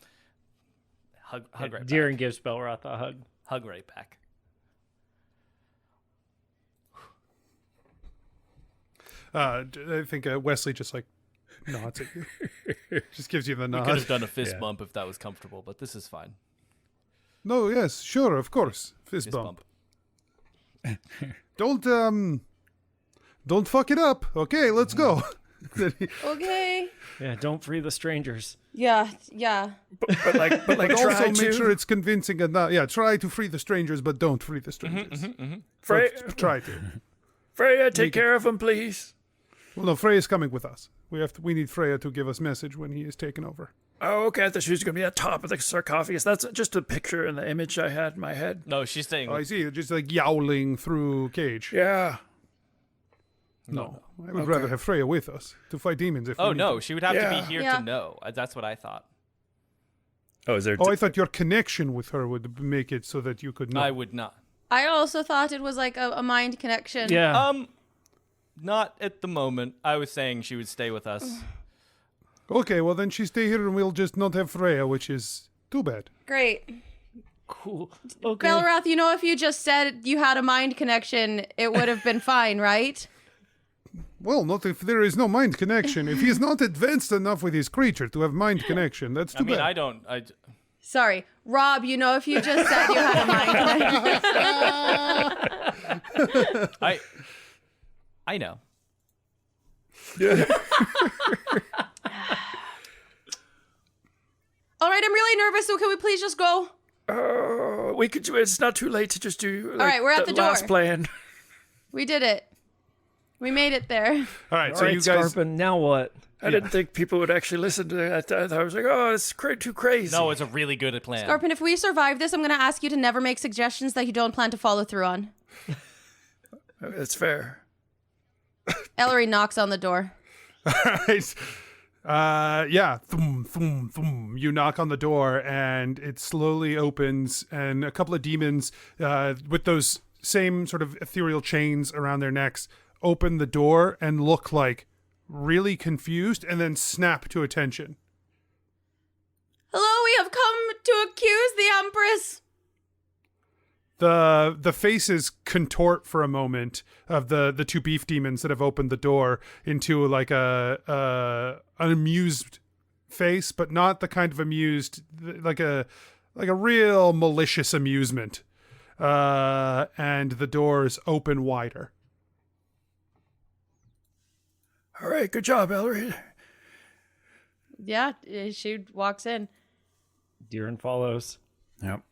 Hug right Deeran back. gives Belroth a hug. Hug right back. I think Wesley just like nods at you. Just gives you the We nod. could have done a fist bump if that was comfortable, but this is fine. No, yes, sure, of course. Fist bump. Don't fuck it up. Okay, let's go. Okay. Yeah, don't free the strangers. Yeah. But like But also try make to. sure it's convincing enough. Yeah, try to free the strangers, but don't free the strangers. Try to. Freya, take care of him, please. Well, no, Freya's coming with us. We need Freya to give us message when he is taken over. Oh, okay. I thought she was going to be at the top of the sarcophagus. That's just a picture in the image I had in my head. No, she's staying Oh, I with see. Just like yowling through cage. Yeah. No, I would rather have Freya with us to fight demons. If Oh, we need no, to. she would have to Yeah. be here Yeah. to know. That's what I thought. Oh, is there? Oh, I thought your connection with her would make it so that you could know. I would not. I also thought it was like a mind connection. Yeah. Not at the moment. I was saying she would stay with us. Okay, well then she stay here and we'll just not have Freya, which is too bad. Great. Cool. Okay. Belroth, if you just said you had a mind connection, it would have been fine, right? Well, not if there is no mind connection. If he's not advanced enough with his creature to have mind connection, that's too I mean, bad. I don't. Sorry. Rob, if you just said you had a mind connection. I know. All right, I'm really nervous, so can we please just go? We could do it. It's not too late to just do. Like, All right, we're at the door. last plan. We did it. We made it there. All right, All so right, you guys. Skarpin, now what? I didn't think people would actually listen to that. I thought I was like, oh, it's too crazy. No, it's a really good plan. Skarpin, if we survive this, I'm going to ask you to never make suggestions that you don't plan to follow through on. That's fair. Ellery knocks on the door. Right. Yeah. Thum, thum, thum. You knock on the door and it slowly opens, and a couple of demons with those same sort of ethereal chains around their necks open the door and look like really confused and then snap to attention. Hello, we have come to accuse the Empress. The faces contort for a moment of the two beef demons that have opened the door into like an amused face, but not the kind of amused like a real malicious amusement. And the doors open wider. All right, good job, Ellery. Yeah, she walks in. Deeran follows. Yep.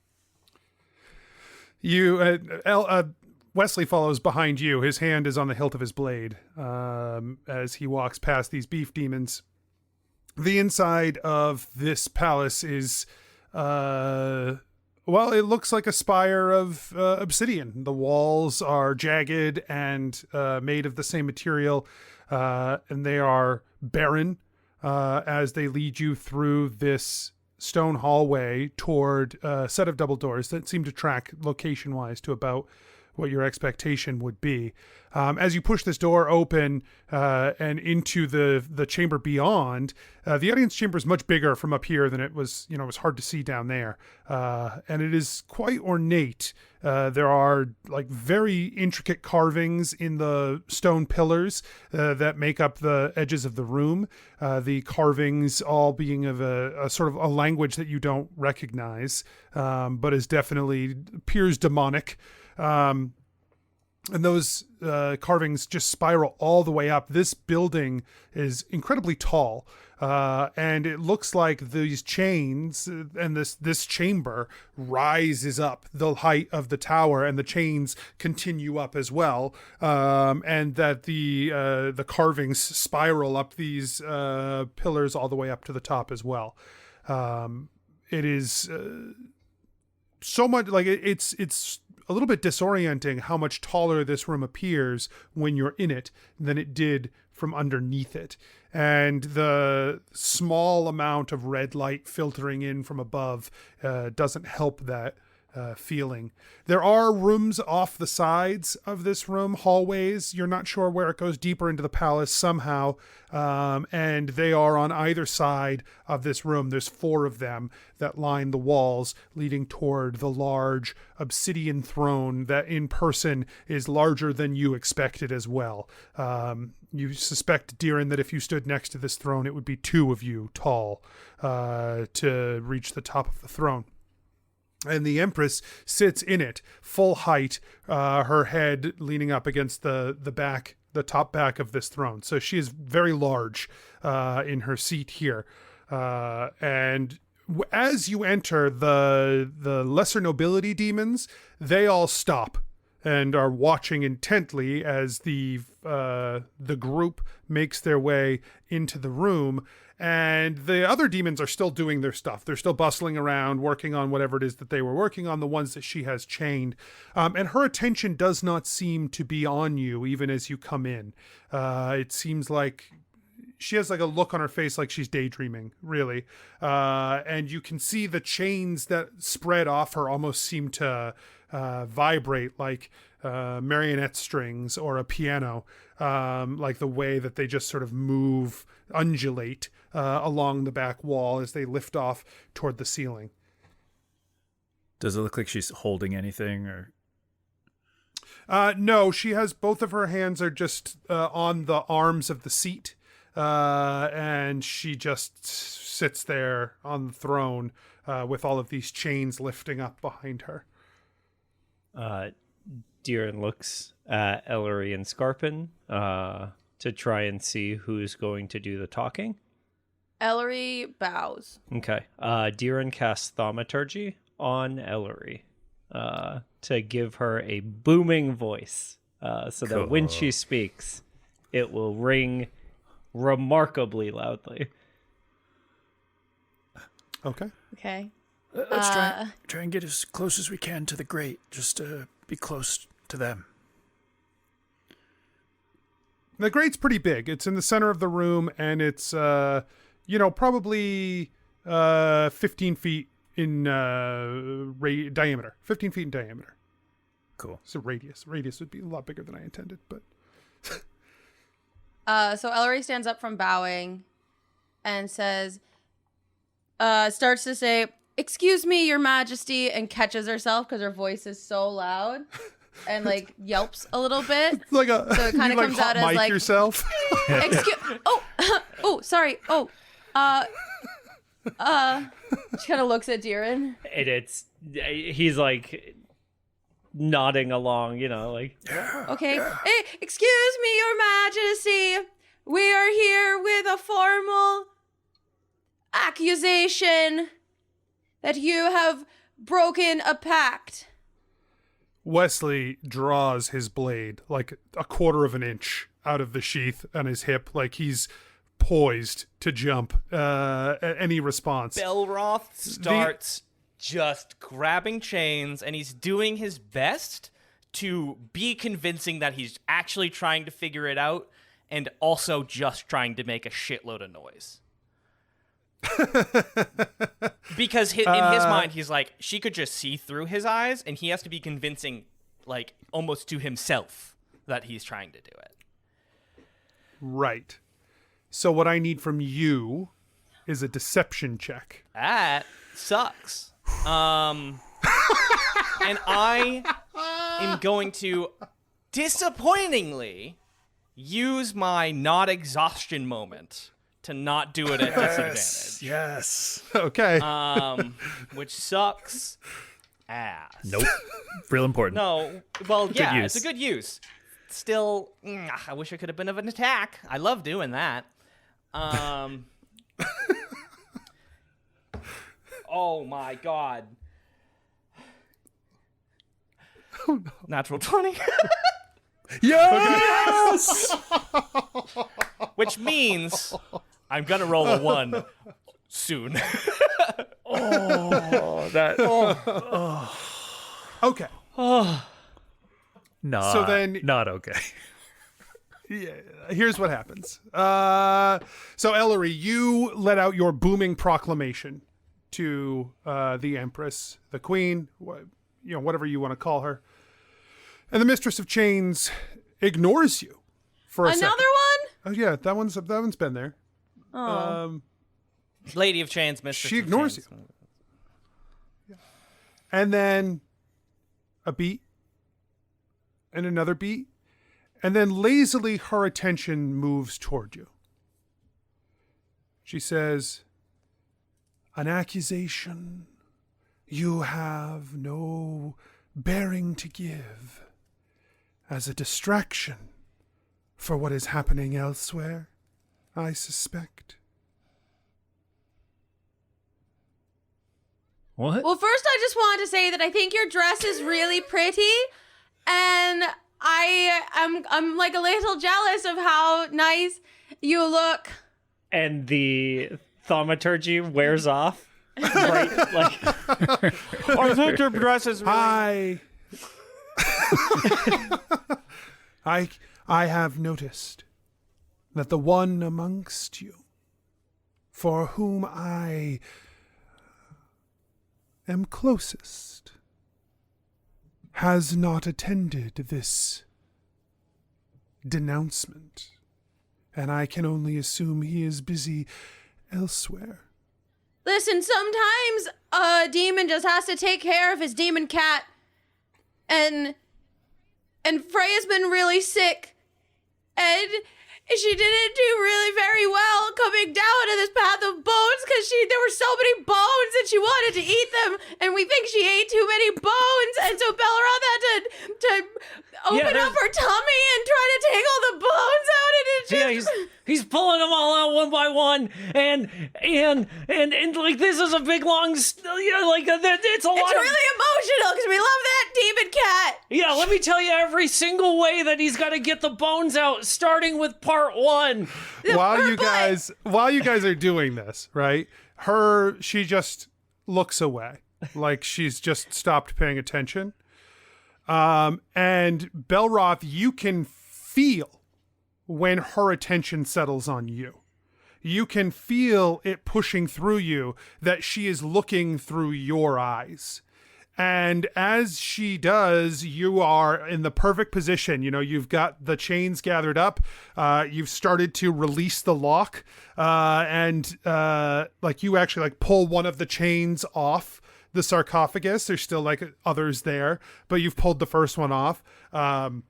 Wesley follows behind you. His hand is on the hilt of his blade as he walks past these beef demons. The inside of this palace is Well, it looks like a spire of obsidian. The walls are jagged and made of the same material, and they are barren as they lead you through this stone hallway toward a set of double doors that seem to track location-wise to about what your expectation would be. As you push this door open and into the chamber beyond, the audience chamber is much bigger from up here than it was. It was hard to see down there, and it is quite ornate. There are like very intricate carvings in the stone pillars that make up the edges of the room. The carvings all being of a sort of a language that you don't recognize, but is definitely appears demonic. And those carvings just spiral all the way up. This building is incredibly tall, and it looks like these chains and this chamber rises up the height of the tower, and the chains continue up as well, and that the carvings spiral up these pillars all the way up to the top as well. It is so much like it's a little bit disorienting how much taller this room appears when you're in it than it did from underneath it. And the small amount of red light filtering in from above doesn't help that feeling. There are rooms off the sides of this room, hallways. You're not sure where it goes deeper into the palace somehow. And they are on either side of this room. There's 4 of them that line the walls leading toward the large obsidian throne that in person is larger than you expected as well. You suspect, Deeran, that if you stood next to this throne, it would be 2 of you tall to reach the top of the throne. And the Empress sits in it, full height, her head leaning up against the top back of this throne. So she is very large in her seat here. And as you enter, the lesser nobility demons, they all stop and are watching intently as the group makes their way into the room. And the other demons are still doing their stuff. They're still bustling around, working on whatever it is that they were working on, the ones that she has chained. And her attention does not seem to be on you, even as you come in. It seems like she has like a look on her face like she's daydreaming, really. And you can see the chains that spread off her almost seem to vibrate like marionette strings or a piano, like the way that they just sort of move, undulate along the back wall as they lift off toward the ceiling. Does it look like she's holding anything, or? No, she has both of her hands are just on the arms of the seat, and she just sits there on the throne with all of these chains lifting up behind her. Deeran looks at Ellori and Skarpin to try and see who's going to do the talking. Ellori bows. Okay. Deeran casts Thaumaturgy on Ellori to give her a booming voice so that when she speaks, it will ring remarkably loudly. Okay. Okay. Let's try and get as close as we can to the grate, just to be close to them. The grate's pretty big. It's in the center of the room, and it's probably 15 feet in diameter. 15 feet in diameter. Cool. So radius would be a lot bigger than I intended, but. So Ellori stands up from bowing, and says, starts to say, "Excuse me, Your Majesty," and catches herself because her voice is so loud, and like yelps a little bit. Like a so it kind of comes out as like yourself. Sorry. She kind of looks at Deeran. And he's like nodding along, like. Okay. Hey, excuse me, Your Majesty. We are here with a formal accusation that you have broken a pact. Wesley draws his blade like a quarter of an inch out of the sheath on his hip, like he's poised to jump at any response. Belroth starts just grabbing chains, and he's doing his best to be convincing that he's actually trying to figure it out and also just trying to make a shitload of noise. Because in his mind, he's like, she could just see through his eyes, and he has to be convincing, like, almost to himself that he's trying to do it. Right. So what I need from you is a deception check. That sucks. And I am going to disappointingly use my not exhaustion moment to not do it at disadvantage. Yes. Okay. Which sucks ass. Nope. Real important. No. Well, yeah, use. it's a good use. Still, I wish it could have been of an attack. I love doing that. Oh my god. Oh, no. Natural 20. Yes! Which means I'm gonna roll a 1 soon. Okay. Not, So then- not okay. Yeah, here's what happens. So Ellery, you let out your booming proclamation to the Empress, the Queen, whatever you want to call her, and the Mistress of Chains ignores you for a second. Another one? Oh yeah, that one's been there. Oh. Lady of Chains, Mistress She of ignores Chains. you, and then a beat, and another beat. And then lazily her attention moves toward you. She says, "An accusation you have no bearing to give as a distraction for what is happening elsewhere, I suspect." What? Well, first I just wanted to say that I think your dress is really pretty, and I'm like a little jealous of how nice you look. And the thaumaturgy wears off. Right? Like, I think your dress is really... I have noticed that the one amongst you for whom I am closest has not attended this denouncement, and I can only assume he is busy elsewhere. Listen, sometimes a demon just has to take care of his demon cat, and Freya's been really sick, and she didn't do really very well coming down to this path of bones because there were so many bones and she wanted to eat them, and we think she ate too many bones, and so Belroth had to open up her tummy and try to take all the bones out, and it just... yeah, he's pulling them all out one by one, and like this is a big long, it's a lot. It's really emotional because we love that demon cat. Yeah, let me tell you every single way that he's got to get the bones out, starting with part 1. While you guys are doing this, right? She just looks away, like she's just stopped paying attention. And Belroth, you can feel when her attention settles on you. You can feel it pushing through you that she is looking through your eyes. And as she does, you are in the perfect position. You know, you've got the chains gathered up. You've started to release the lock. And you actually pull one of the chains off the sarcophagus. There's still others there, but you've pulled the first one off. And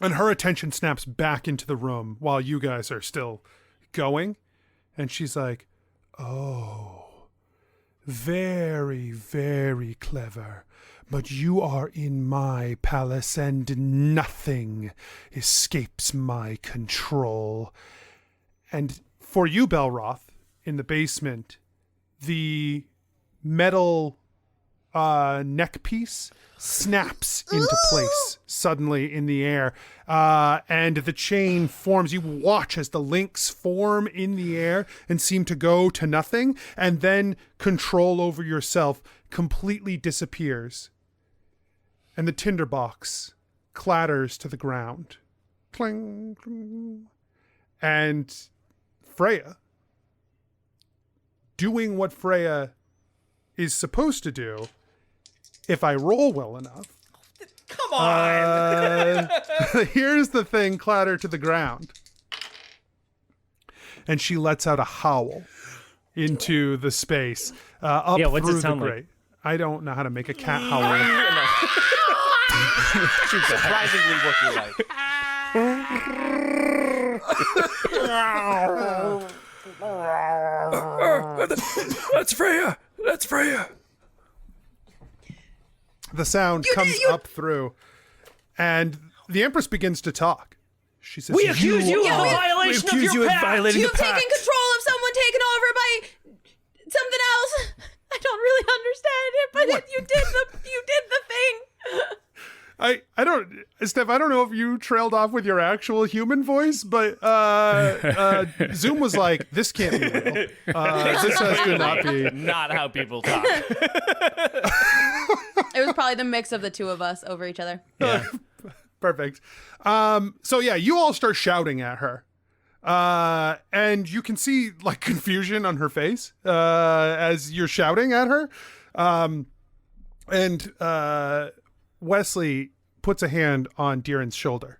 her attention snaps back into the room while you guys are still going. And she's like, "Oh, very, very clever. But you are in my palace and nothing escapes my control." And for you, Belroth, in the basement, the metal neck piece snaps into place suddenly in the air, and the chain forms. You watch as the links form in the air and seem to go to nothing, and then control over yourself completely disappears, and the tinderbox clatters to the ground. Cling, cling. And Freya, doing what Freya is supposed to do, if I roll well enough. Come on! Here's the thing clatter to the ground. And she lets out a howl into the space, up what's through it sound the like? grate. I don't know how to make a cat howl. Surprisingly Wookiee-like. That's Freya. That's Freya. The sound comes up through, and the Empress begins to talk. She says, We accuse you of a violation of your pact. You've taken control of someone taken over by something else. I don't really understand it, but you did the thing. I don't, Steph, I don't know if you trailed off with your actual human voice, but Zoom was like, this can't be real. This has to not be. Not how people talk. It was probably the mix of the two of us over each other. Yeah. Perfect. So yeah, you all start shouting at her. And you can see like confusion on her face as you're shouting at her. And Wesley puts a hand on Deeran's shoulder,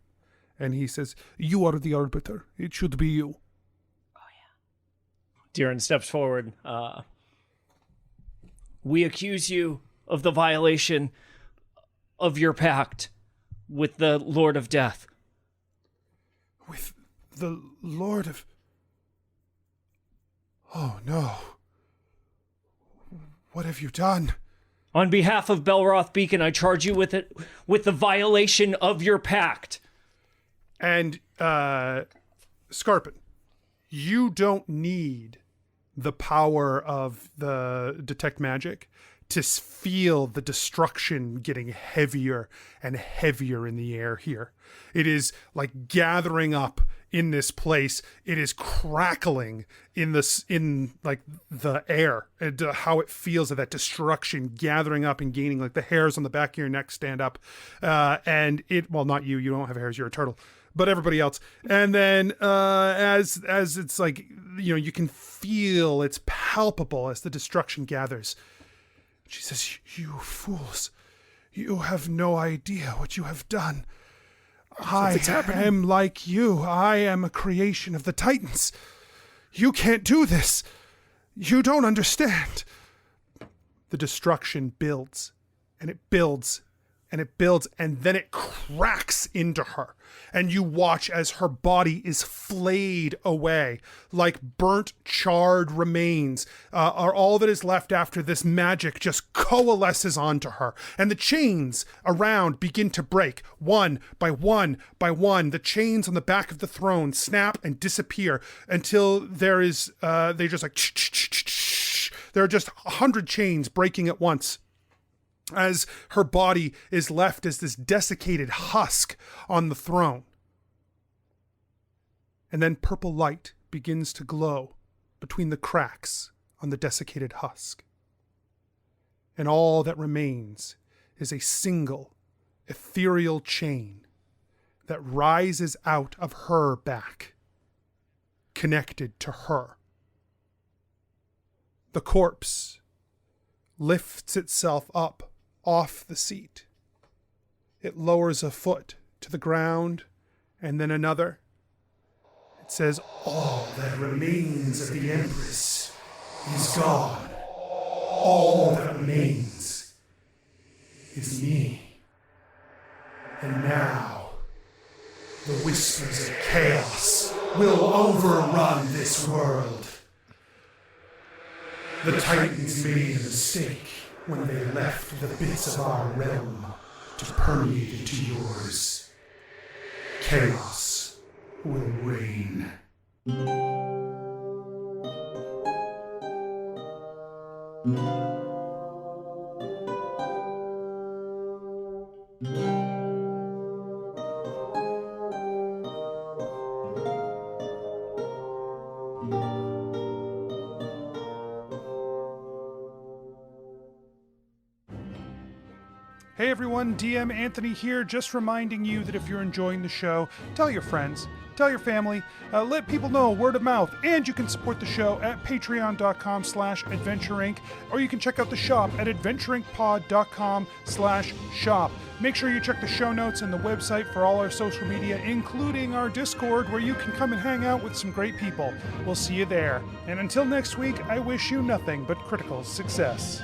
and he says, "You are the arbiter. It should be you." Deeran steps forward. We accuse you of the violation of your pact with the Lord of Death. With the Lord of... Oh no. What have you done? On behalf of Belroth Beacon, I charge you with it, with the violation of your pact. And, Skarpin, you don't need the power of the detect magic to feel the destruction getting heavier and heavier in the air here. It is like gathering up in this place. It is crackling in like the air, and how it feels of that destruction gathering up and gaining, like the hairs on the back of your neck stand up. And it, well, not you don't have hairs, you're a turtle, but everybody else. And then as it's like, you know, you can feel, it's palpable as the destruction gathers. She says, "You fools, you have no idea what you have done. I am like you. I am a creation of the Titans. You can't do this. You don't understand." The destruction builds, and it builds, and it builds, and then it cracks into her. And you watch as her body is flayed away, like burnt, charred remains are all that is left after this magic just coalesces onto her. And the chains around begin to break, one by one by one. The chains on the back of the throne snap and disappear until there is, they just like, there are just 100 chains breaking at once, as her body is left as this desiccated husk on the throne. And then purple light begins to glow between the cracks on the desiccated husk. And all that remains is a single ethereal chain that rises out of her back, connected to her. The corpse lifts itself up off the seat. It lowers a foot to the ground, and then another. It says, "All that remains of the Empress is gone. All that remains is me. And now, the whispers of chaos will overrun this world. The Titans made a mistake when they left the bits of our realm to permeate into yours. Chaos will reign." Hey everyone, DM Anthony here, just reminding you that if you're enjoying the show, tell your friends, tell your family, let people know, word of mouth, and you can support the show at patreon.com/adventureinc, or you can check out the shop at adventureincpod.com/shop. Make sure you check the show notes and the website for all our social media, including our Discord, where you can come and hang out with some great people. We'll see you there. And until next week, I wish you nothing but critical success.